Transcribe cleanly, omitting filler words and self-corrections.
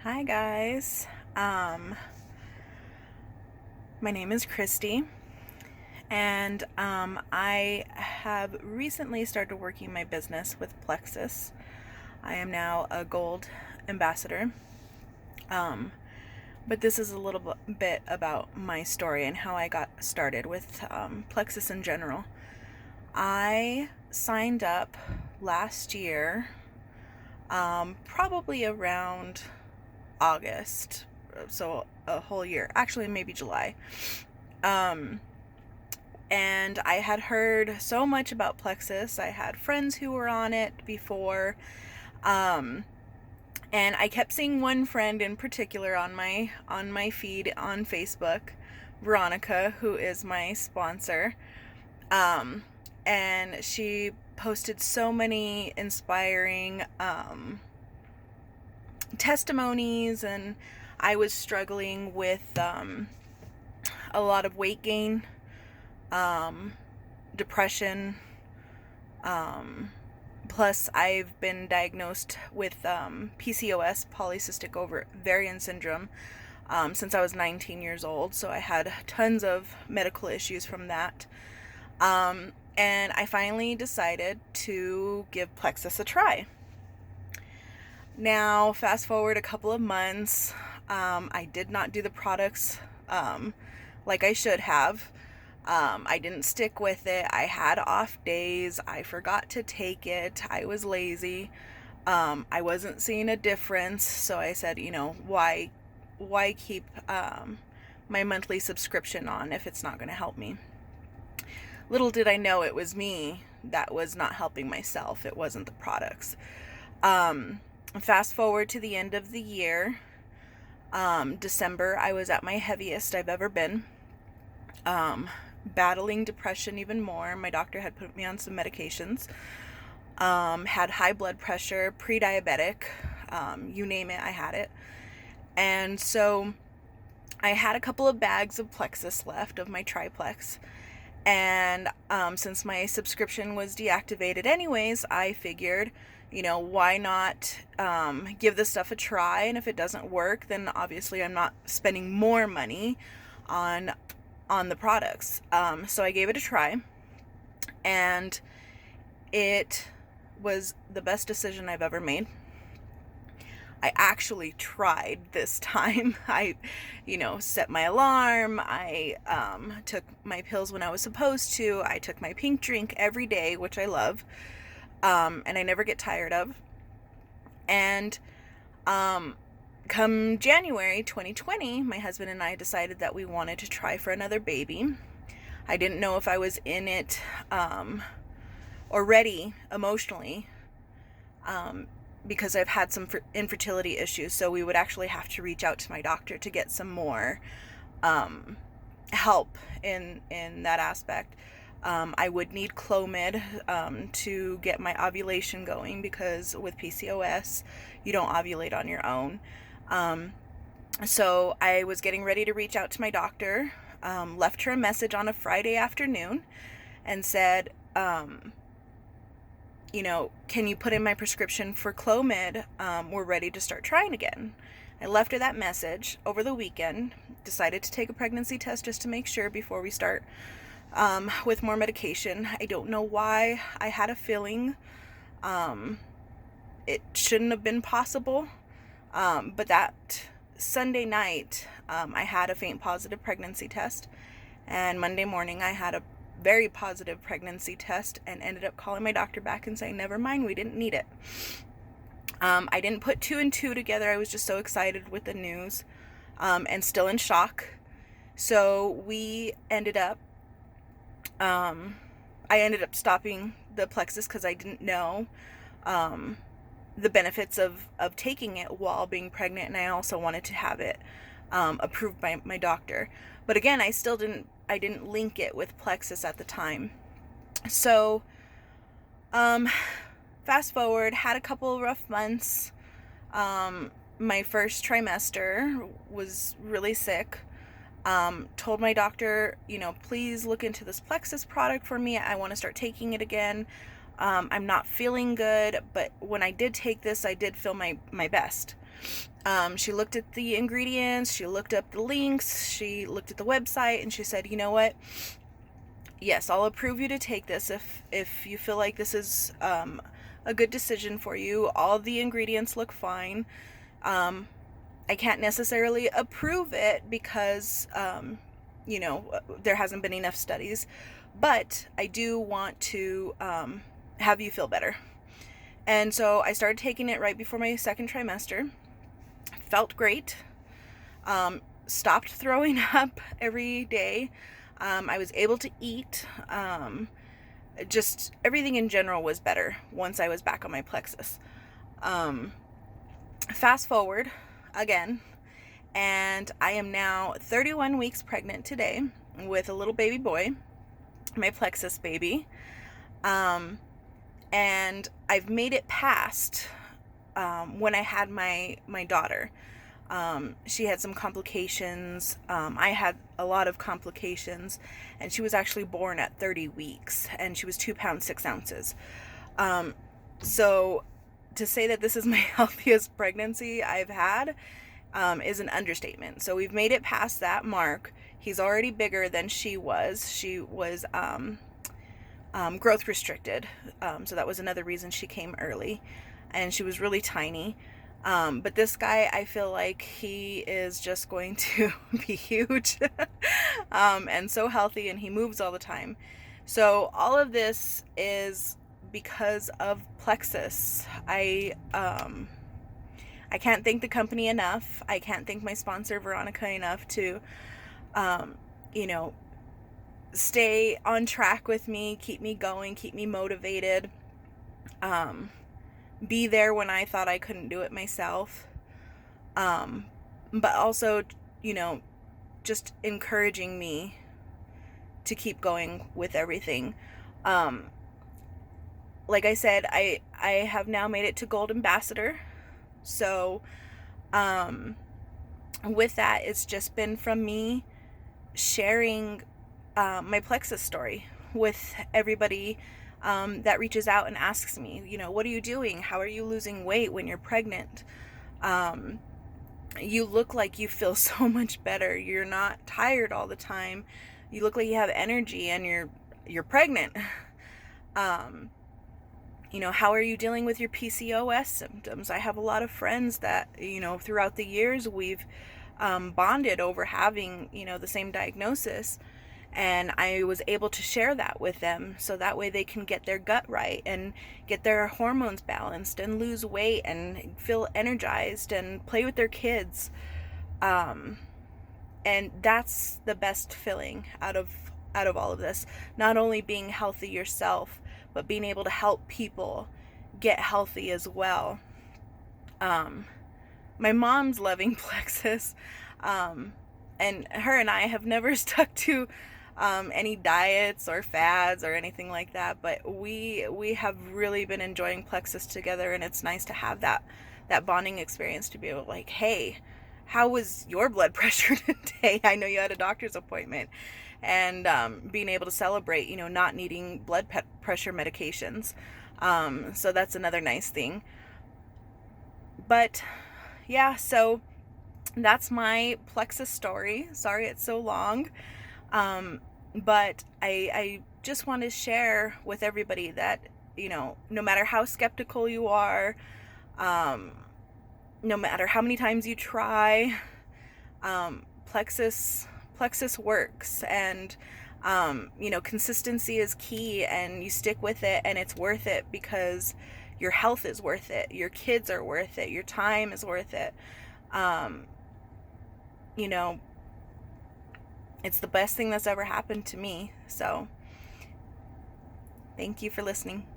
Hi guys. My name is Christy, and I have recently started working my business with Plexus. I am now a gold ambassador. Um, but this is a little bit about my story and how I got started with Plexus in general. I signed up last year, probably around August, so a whole year, actually maybe July. And I had heard so much about Plexus. I had friends who were on it before, and I kept seeing one friend in particular on my feed on Facebook, Veronica, who is my sponsor. And she posted so many inspiring testimonies, and I was struggling with a lot of weight gain, depression, plus I've been diagnosed with PCOS, polycystic ovarian syndrome, since I was 19 years old, so I had tons of medical issues from that. And I finally decided to give Plexus a try. Now, fast forward a couple of months, I did not do the products like I should have. I didn't stick with it. I had off days. I forgot to take it. I was lazy. I wasn't seeing a difference, so I said, why keep my monthly subscription on if it's not going to help me? Little did I know it was me that was not helping myself. It wasn't the products. Fast forward to the end of the year, December, I was at my heaviest I've ever been, battling depression even more. My doctor had put me on some medications, had high blood pressure, pre-diabetic, you name it, I had it. And so I had a couple of bags of Plexus left, of my triplex. And since my subscription was deactivated anyways, I figured, why not give this stuff a try? And if it doesn't work, then obviously I'm not spending more money on the products. So I gave it a try, and it was the best decision I've ever made. I actually tried this time. I, set my alarm. I took my pills when I was supposed to. I took my pink drink every day, which I love, and I never get tired of. And come January 2020, my husband and I decided that we wanted to try for another baby. I didn't know if I was in it already emotionally, because I've had some infertility issues, so we would actually have to reach out to my doctor to get some more help in that aspect. I would need Clomid to get my ovulation going, because with PCOS, you don't ovulate on your own. So I was getting ready to reach out to my doctor, left her a message on a Friday afternoon and said, can you put in my prescription for Clomid? We're ready to start trying again. I left her that message over the weekend, decided to take a pregnancy test just to make sure before we start with more medication. I don't know why. I had a feeling it shouldn't have been possible, but that Sunday night I had a faint positive pregnancy test, and Monday morning I had a very positive pregnancy test, and ended up calling my doctor back and saying, never mind, we didn't need it. I didn't put two and two together. I was just so excited with the news, and still in shock. So we ended up, I ended up stopping the Plexus because I didn't know the benefits of taking it while being pregnant, and I also wanted to have it approved by my doctor. But again, I didn't link it with Plexus at the time. So fast forward, had a couple of rough months. My first trimester was really sick. Told my doctor, please look into this Plexus product for me. I want to start taking it again. I'm not feeling good, but when I did take this, I did feel my best. She looked at the ingredients, she looked up the links, she looked at the website, and she said, you know what? Yes, I'll approve you to take this if you feel like this is a good decision for you. All the ingredients look fine. I can't necessarily approve it because, there hasn't been enough studies, but I do want to have you feel better. And so I started taking it right before my second trimester. Felt great. Stopped throwing up every day. I was able to eat. Just everything in general was better once I was back on my Plexus. Fast forward again, and I am now 31 weeks pregnant today with a little baby boy, my Plexus baby. And I've made it past when I had my daughter. She had some complications. I had a lot of complications, and she was actually born at 30 weeks, and she was 2 pounds 6 ounces. So to say that this is my healthiest pregnancy I've had is an understatement. So we've made it past that mark. He's already bigger than she was. She was growth restricted. So that was another reason she came early, and she was really tiny. But this guy, I feel like he is just going to be huge and so healthy, and he moves all the time. So all of this is because of Plexus. I can't thank the company enough. I can't thank my sponsor, Veronica, enough to, stay on track with me, keep me going, keep me motivated, be there when I thought I couldn't do it myself. But also, just encouraging me to keep going with everything. Like I said, I have now made it to Gold Ambassador. So, with that, it's just been from me sharing my Plexus story with everybody that reaches out and asks me, what are you doing? How are you losing weight when you're pregnant? You look like you feel so much better. You're not tired all the time. You look like you have energy, and you're pregnant. How are you dealing with your PCOS symptoms? I have a lot of friends that, throughout the years we've bonded over having, the same diagnosis. And I was able to share that with them, so that way they can get their gut right and get their hormones balanced and lose weight and feel energized and play with their kids. And that's the best feeling out of all of this. Not only being healthy yourself, but being able to help people get healthy as well. My mom's loving Plexus, and her and I have never stuck to any diets or fads or anything like that, but we have really been enjoying Plexus together, and it's nice to have that bonding experience, to be able to, like, hey, how was your blood pressure today? I know you had a doctor's appointment. And being able to celebrate, not needing blood pressure medications. So that's another nice thing. But yeah, so that's my Plexus story. Sorry it's so long. But I just want to share with everybody that, no matter how skeptical you are, no matter how many times you try, Plexus works, and consistency is key, and you stick with it, and it's worth it because your health is worth it, your kids are worth it, your time is worth it. It's the best thing that's ever happened to me. So thank you for listening.